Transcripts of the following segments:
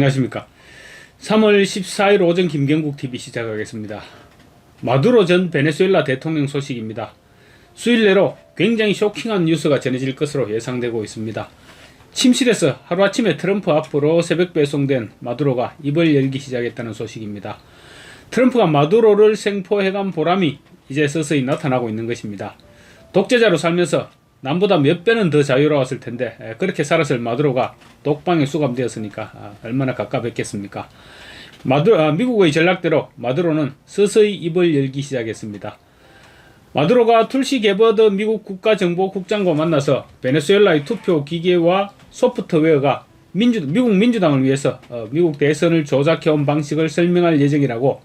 안녕하십니까. 3월 14일 오전 김경국TV 시작하겠습니다. 마두로 전 베네수엘라 대통령 소식입니다. 수일 내로 굉장히 쇼킹한 뉴스가 전해질 것으로 예상되고 있습니다. 침실에서 하루아침에 트럼프 앞으로 새벽 배송된 마두로가 입을 열기 시작했다는 소식입니다. 트럼프가 마두로를 생포해간 보람이 이제 서서히 나타나고 있는 것입니다. 독재자로 살면서 남보다 몇 배는 더 자유로웠을 텐데 그렇게 살았을 마두로가 독방에 수감되었으니까 얼마나 갑갑했겠습니까. 미국의 전략대로 마두로는 서서히 입을 열기 시작했습니다. 마두로가 툴시 게버드 미국 국가정보국장과 만나서 베네수엘라의 투표 기계와 소프트웨어가 미국 민주당을 위해서 미국 대선을 조작해온 방식을 설명할 예정이라고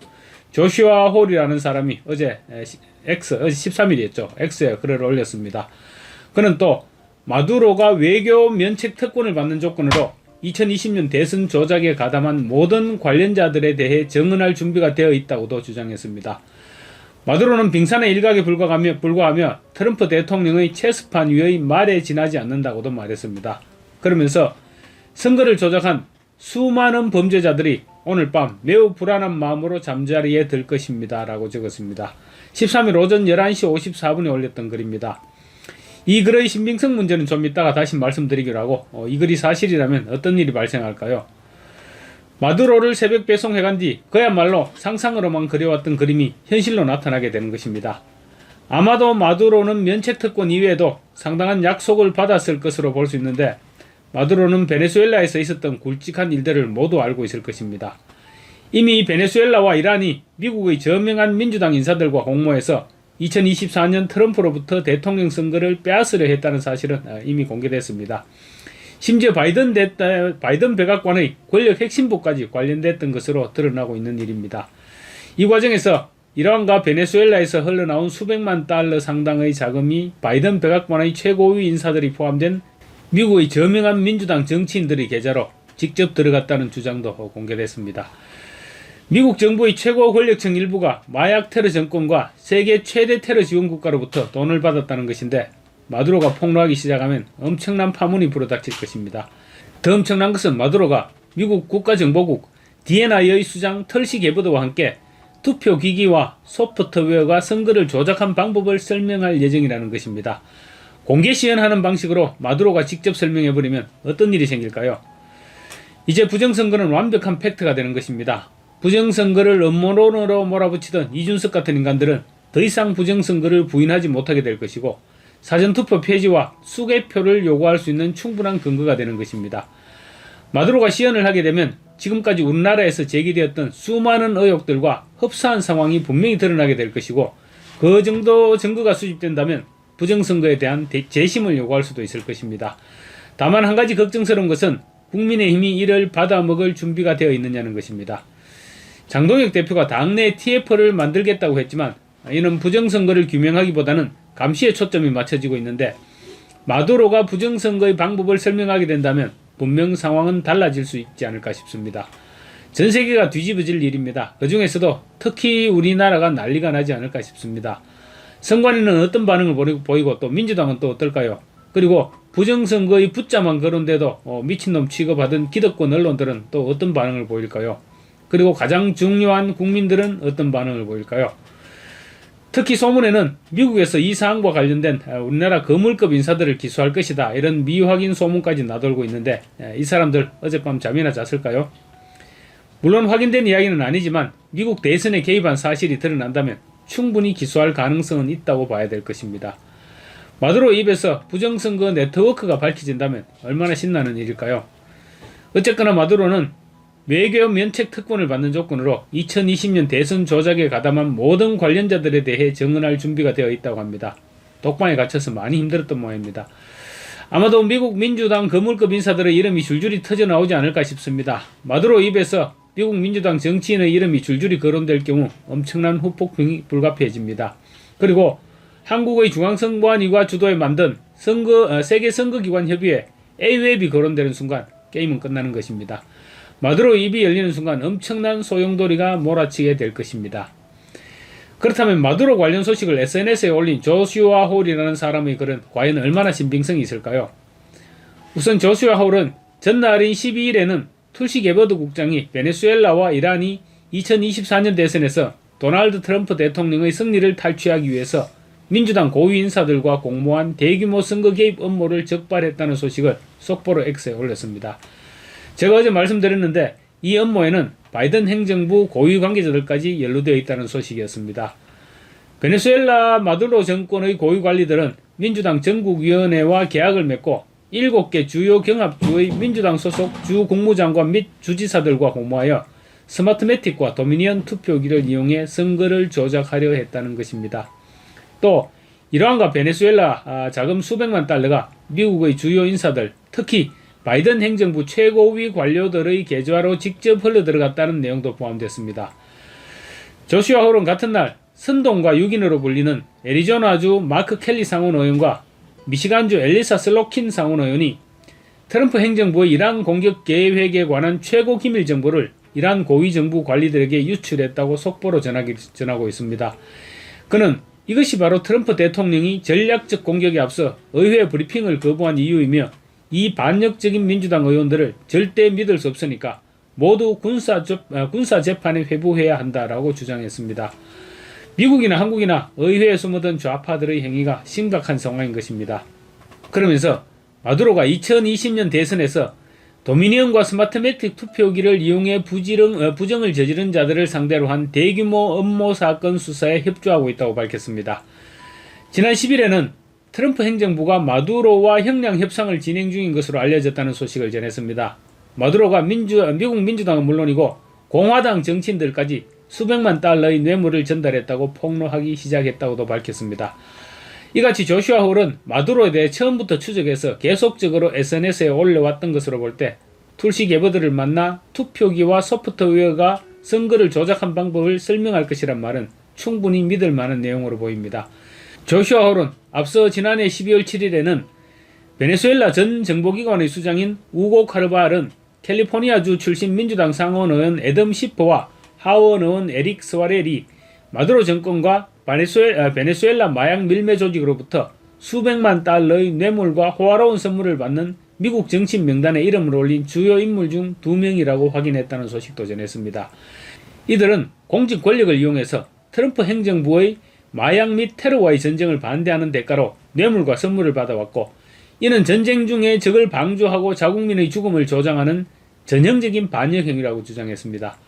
조슈아 홀이라는 사람이 어제 13일이었죠. X에 글을 올렸습니다. 그는 또 마두로가 외교 면책 특권을 받는 조건으로 2020년 대선 조작에 가담한 모든 관련자들에 대해 정언할 준비가 되어 있다고도 주장했습니다. 마두로는 빙산의 일각에 불과하며 트럼프 대통령의 체스판 위의 말에 지나지 않는다고도 말했습니다. 그러면서 선거를 조작한 수많은 범죄자들이 오늘 밤 매우 불안한 마음으로 잠자리에 들 것입니다. 라고 적었습니다. 13일 오전 11시 54분에 올렸던 글입니다. 이 글의 신빙성 문제는 좀 이따가 다시 말씀드리기로 하고 이 글이 사실이라면 어떤 일이 발생할까요? 마두로를 새벽 배송해간 뒤 그야말로 상상으로만 그려왔던 그림이 현실로 나타나게 되는 것입니다. 아마도 마두로는 면책특권 이외에도 상당한 약속을 받았을 것으로 볼 수 있는데 마두로는 베네수엘라에서 있었던 굵직한 일들을 모두 알고 있을 것입니다. 이미 베네수엘라와 이란이 미국의 저명한 민주당 인사들과 공모해서 2024년 트럼프로부터 대통령 선거를 빼앗으려 했다는 사실은 이미 공개됐습니다. 심지어 바이든 백악관의 권력 핵심부까지 관련됐던 것으로 드러나고 있는 일입니다. 이 과정에서 이란과 베네수엘라에서 흘러나온 수백만 달러 상당의 자금이 바이든 백악관의 최고위 인사들이 포함된 미국의 저명한 민주당 정치인들의 계좌로 직접 들어갔다는 주장도 공개됐습니다. 미국 정부의 최고 권력층 일부가 마약 테러 정권과 세계 최대 테러 지원 국가로부터 돈을 받았다는 것인데 마두로가 폭로하기 시작하면 엄청난 파문이 불어닥칠 것입니다. 더 엄청난 것은 마두로가 미국 국가정보국 DNI의 수장 털시 게버드와 함께 투표기기와 소프트웨어가 선거를 조작한 방법을 설명할 예정이라는 것입니다. 공개 시연하는 방식으로 마두로가 직접 설명해버리면 어떤 일이 생길까요? 이제 부정선거는 완벽한 팩트가 되는 것입니다. 부정선거를 음모론으로 몰아붙이던 이준석 같은 인간들은 더 이상 부정선거를 부인하지 못하게 될 것이고 사전투표 폐지와 수개표를 요구할 수 있는 충분한 근거가 되는 것입니다. 마두로가 시연을 하게 되면 지금까지 우리나라에서 제기되었던 수많은 의혹들과 흡사한 상황이 분명히 드러나게 될 것이고 그 정도 증거가 수집된다면 부정선거에 대한 재심을 요구할 수도 있을 것입니다. 다만 한 가지 걱정스러운 것은 국민의힘이 이를 받아먹을 준비가 되어 있느냐는 것입니다. 장동혁 대표가 당내 TF를 만들겠다고 했지만 이는 부정선거를 규명하기보다는 감시에 초점이 맞춰지고 있는데 마두로가 부정선거의 방법을 설명하게 된다면 분명 상황은 달라질 수 있지 않을까 싶습니다. 전 세계가 뒤집어질 일입니다. 그 중에서도 특히 우리나라가 난리가 나지 않을까 싶습니다. 선관위는 어떤 반응을 보이고 또 민주당은 또 어떨까요? 그리고 부정선거의 붙자만 거론돼도 미친놈 취급하던 기득권 언론들은 또 어떤 반응을 보일까요? 그리고 가장 중요한 국민들은 어떤 반응을 보일까요? 특히 소문에는 미국에서 이 사안과 관련된 우리나라 거물급 인사들을 기소할 것이다 이런 미확인 소문까지 나돌고 있는데 이 사람들 어젯밤 잠이나 잤을까요? 물론 확인된 이야기는 아니지만 미국 대선에 개입한 사실이 드러난다면 충분히 기소할 가능성은 있다고 봐야 될 것입니다. 마두로 입에서 부정선거 네트워크가 밝혀진다면 얼마나 신나는 일일까요? 어쨌거나 마두로는 외교 면책 특권을 받는 조건으로 2020년 대선 조작에 가담한 모든 관련자들에 대해 정언할 준비가 되어 있다고 합니다. 독방에 갇혀서 많이 힘들었던 모양입니다. 아마도 미국 민주당 거물급 인사들의 이름이 줄줄이 터져나오지 않을까 싶습니다. 마두로 입에서 미국 민주당 정치인의 이름이 줄줄이 거론될 경우 엄청난 후폭풍이 불가피해집니다. 그리고 한국의 중앙선관위가 주도해 만든 세계선거기관협의회 AWEB이 거론되는 순간 게임은 끝나는 것입니다. 마두로 입이 열리는 순간 엄청난 소용돌이가 몰아치게 될 것입니다. 그렇다면 마두로 관련 소식을 SNS에 올린 조슈아 홀이라는 사람의 글은 과연 얼마나 신빙성이 있을까요? 우선 조슈아 홀은 전날인 12일에는 툴시 게버드 국장이 베네수엘라와 이란이 2024년 대선에서 도널드 트럼프 대통령의 승리를 탈취하기 위해서 민주당 고위 인사들과 공모한 대규모 선거 개입 음모를 적발했다는 소식을 속보로 X에 올렸습니다. 제가 어제 말씀드렸는데 이 음모에는 바이든 행정부 고위 관계자들까지 연루되어 있다는 소식이었습니다. 베네수엘라 마두로 정권의 고위 관리들은 민주당 전국위원회와 계약을 맺고 7개 주요 경합주의 민주당 소속 주 국무장관 및 주지사들과 공모하여 스마트매틱과 도미니언 투표기를 이용해 선거를 조작하려 했다는 것입니다. 또 이란과 베네수엘라 자금 수백만 달러가 미국의 주요 인사들, 특히 바이든 행정부 최고위 관료들의 계좌로 직접 흘러들어갔다는 내용도 포함됐습니다. 조슈아 홀은 같은 날 선동과 6인으로 불리는 애리조나주 마크 켈리 상원의원과 미시간주 엘리사 슬로킨 상원의원이 트럼프 행정부의 이란 공격 계획에 관한 최고 기밀 정보를 이란 고위 정부 관리들에게 유출했다고 속보로 전하고 있습니다. 그는 이것이 바로 트럼프 대통령이 전략적 공격에 앞서 의회 브리핑을 거부한 이유이며 이 반역적인 민주당 의원들을 절대 믿을 수 없으니까 모두 군사 재판에 회부해야 한다라고 주장했습니다. 미국이나 한국이나 의회에 숨어든 좌파들의 행위가 심각한 상황인 것입니다. 그러면서 마두로가 2020년 대선에서 도미니언과 스마트매틱 투표기를 이용해 부정을 저지른 자들을 상대로 한 대규모 음모 사건 수사에 협조하고 있다고 밝혔습니다. 지난 10일에는 트럼프 행정부가 마두로와 형량 협상을 진행 중인 것으로 알려졌다는 소식을 전했습니다. 마두로가 미국 민주당은 물론이고 공화당 정치인들까지 수백만 달러의 뇌물을 전달했다고 폭로하기 시작했다고도 밝혔습니다. 이같이 조슈아 홀은 마두로에 대해 처음부터 추적해서 계속적으로 SNS에 올려왔던 것으로 볼 때 툴시 게버드를 만나 투표기와 소프트웨어가 선거를 조작한 방법을 설명할 것이란 말은 충분히 믿을 만한 내용으로 보입니다. 조슈아 홀은 앞서 지난해 12월 7일에는 베네수엘라 전 정보기관의 수장인 우고 카르바알은 캘리포니아주 출신 민주당 상원의원 애덤 시퍼와 하원의원 에릭 스와렐이 마두로 정권과 베네수엘라 마약 밀매 조직으로부터 수백만 달러의 뇌물과 호화로운 선물을 받는 미국 정치인 명단에 이름을 올린 주요 인물 중 2명이라고 확인했다는 소식도 전했습니다. 이들은 공직 권력을 이용해서 트럼프 행정부의 마약 및 테러와의 전쟁을 반대하는 대가로 뇌물과 선물을 받아왔고, 이는 전쟁 중에 적을 방조하고 자국민의 죽음을 조장하는 전형적인 반역 행위라고 주장했습니다.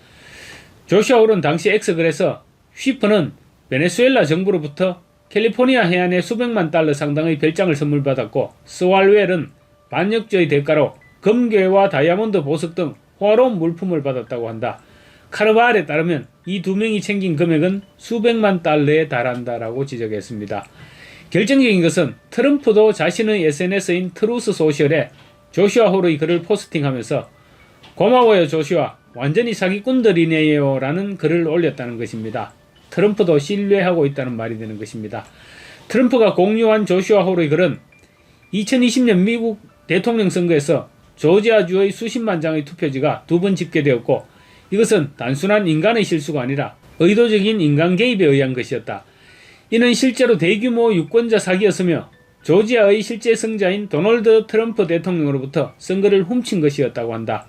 조슈아 홀은 당시 X글에서 쉬퍼는 베네수엘라 정부로부터 캘리포니아 해안에 수백만 달러 상당의 별장을 선물받았고, 스왈웰은 반역죄의 대가로 금괴와 다이아몬드 보석 등 호화로운 물품을 받았다고 한다. 카르바알에 따르면 이 2명이 챙긴 금액은 수백만 달러에 달한다라고 지적했습니다. 결정적인 것은 트럼프도 자신의 SNS인 트루스 소셜에 조슈아 홀의 글을 포스팅하면서 고마워요 조슈아, 완전히 사기꾼들이네요 라는 글을 올렸다는 것입니다. 트럼프도 신뢰하고 있다는 말이 되는 것입니다. 트럼프가 공유한 조슈아 홀의 글은 2020년 미국 대통령 선거에서 조지아주의 수십만 장의 투표지가 2번 집계되었고, 이것은 단순한 인간의 실수가 아니라 의도적인 인간 개입에 의한 것이었다. 이는 실제로 대규모 유권자 사기였으며 조지아의 실제 승자인 도널드 트럼프 대통령으로부터 선거를 훔친 것이었다고 한다.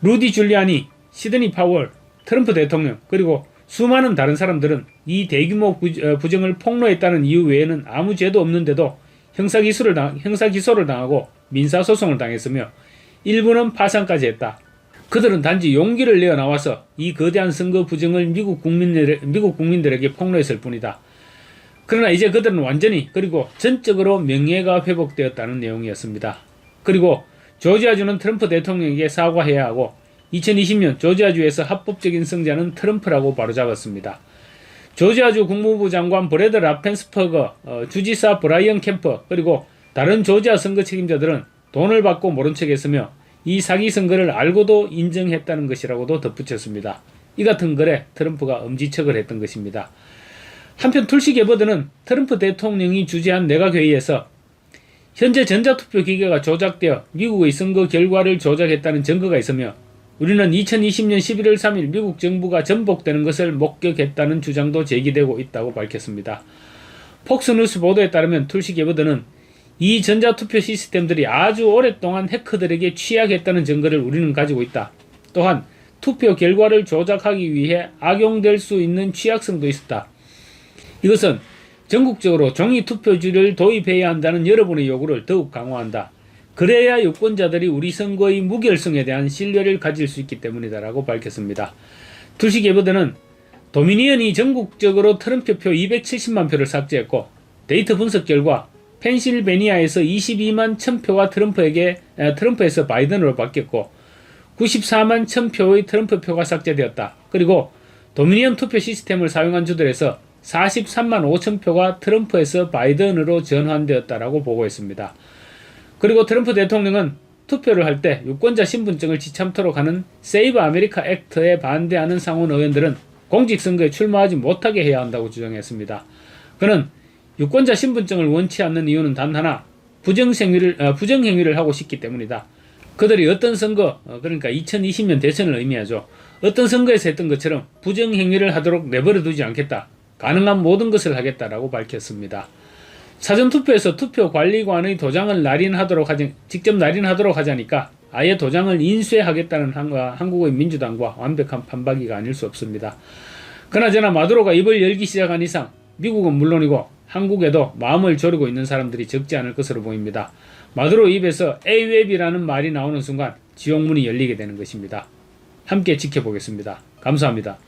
루디 줄리아니, 시드니 파월, 트럼프 대통령, 그리고 수많은 다른 사람들은 이 대규모 부정을 폭로했다는 이유 외에는 아무 죄도 없는데도 형사기소를 당하고 민사소송을 당했으며 일부는 파산까지 했다. 그들은 단지 용기를 내어 나와서 이 거대한 선거 부정을 미국 국민들에게 폭로했을 뿐이다. 그러나 이제 그들은 완전히 그리고 전적으로 명예가 회복되었다는 내용이었습니다. 그리고 조지아주는 트럼프 대통령에게 사과해야 하고 2020년 조지아주에서 합법적인 승자는 트럼프라고 바로잡았습니다. 조지아주 국무부 장관 브래드 라펜스퍼거, 주지사 브라이언 캠퍼, 그리고 다른 조지아 선거 책임자들은 돈을 받고 모른 척했으며 이 사기 선거를 알고도 인정했다는 것이라고도 덧붙였습니다. 이 같은 글에 트럼프가 엄지척을 했던 것입니다. 한편 툴시 게버드는 트럼프 대통령이 주재한 내각회의에서 현재 전자투표 기계가 조작되어 미국의 선거 결과를 조작했다는 증거가 있으며 우리는 2020년 11월 3일 미국 정부가 전복되는 것을 목격했다는 주장도 제기되고 있다고 밝혔습니다. 폭스뉴스 보도에 따르면 툴시 게버드는 이 전자투표 시스템들이 아주 오랫동안 해커들에게 취약했다는 증거를 우리는 가지고 있다. 또한 투표 결과를 조작하기 위해 악용될 수 있는 취약성도 있었다. 이것은 전국적으로 종이 투표지를 도입해야 한다는 여러분의 요구를 더욱 강화한다. 그래야 유권자들이 우리 선거의 무결성에 대한 신뢰를 가질 수 있기 때문이다라고 밝혔습니다. tulsi개보드는 도미니언이 전국적으로 트럼프표 270만 표를 삭제했고 데이터 분석 결과 펜실베니아에서 22만 1000표가 트럼프에서 바이든으로 바뀌었고 94만 1000표의 트럼프 표가 삭제되었다. 그리고 도미니언 투표 시스템을 사용한 주들에서 43만 5000표가 트럼프에서 바이든으로 전환되었다라고 보고했습니다. 그리고 트럼프 대통령은 투표를 할 때 유권자 신분증을 지참토록 하는 세이브 아메리카 액트에 반대하는 상원 의원들은 공직선거에 출마하지 못하게 해야 한다고 주장했습니다. 그는 유권자 신분증을 원치 않는 이유는 단 하나, 부정행위를 하고 싶기 때문이다. 그들이 어떤 선거, 그러니까 2020년 대선을 의미하죠. 어떤 선거에서 했던 것처럼 부정행위를 하도록 내버려 두지 않겠다. 가능한 모든 것을 하겠다라고 밝혔습니다. 사전투표에서 투표관리관의 도장을 직접 날인하도록 하자니까 아예 도장을 인쇄하겠다는 한국의 민주당과 완벽한 반박이가 아닐 수 없습니다. 그나저나 마두로가 입을 열기 시작한 이상 미국은 물론이고 한국에도 마음을 졸이고 있는 사람들이 적지 않을 것으로 보입니다. 마두로 입에서 AWEB이라는 말이 나오는 순간 지옥문이 열리게 되는 것입니다. 함께 지켜보겠습니다. 감사합니다.